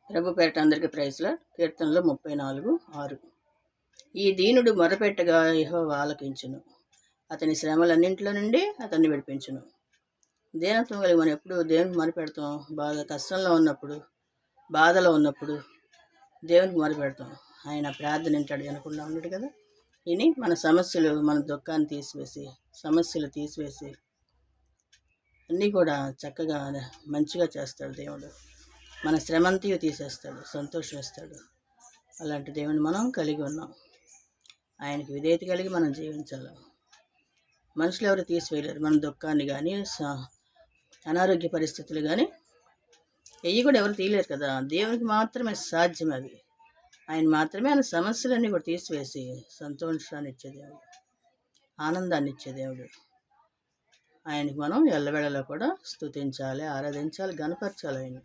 ప్రభు పేరట అందరికీ ప్రైజ్లా. కీర్తనలు 34:6. ఈ దీనుడు మొరపెట్టగా యెహోవా ఆలకించును, అతని శ్రమలన్నింటిలో నుండి అతన్ని విడిపించును. దీనత్వం కలిగి మనం ఎప్పుడు దేవునికి మొరపెడతాం? బాగా కష్టంలో ఉన్నప్పుడు, బాధలో ఉన్నప్పుడు దేవునికి మొరపెడతాం. ఆయన ప్రార్థన వింటాడు, వినకుండా ఉన్నాడు కదా. ఇని మన సమస్యలు, మన దుఃఖాన్ని తీసివేసి, సమస్యలు తీసివేసి అన్నీ కూడా చక్కగా మంచిగా చేస్తాడు దేవుడు. మన శ్రమంతియు తీసేస్తాడు, సంతోషం ఇస్తాడు. అలాంటి దేవుని మనం కలిగి ఉన్నాం. ఆయనకి విధేయత కలిగి మనం జీవించాలి. మనుషులు ఎవరు తీసివేయలేరు మన దుఃఖాన్ని కానీ, అనారోగ్య పరిస్థితులు కానీ ఎవి కూడా ఎవరు తీయలేరు కదా. దేవునికి మాత్రమే సాధ్యం అవి. ఆయన మాత్రమే ఆయన సమస్యలన్నీ కూడా తీసివేసి సంతోషాన్ని ఇచ్చే దేవుడు, ఆనందాన్ని ఇచ్చే దేవుడు. ఆయనకి మనం ఎల్లవేళలా కూడా స్తుతించాలి, ఆరాధించాలి, గణపరచాలి ఆయన.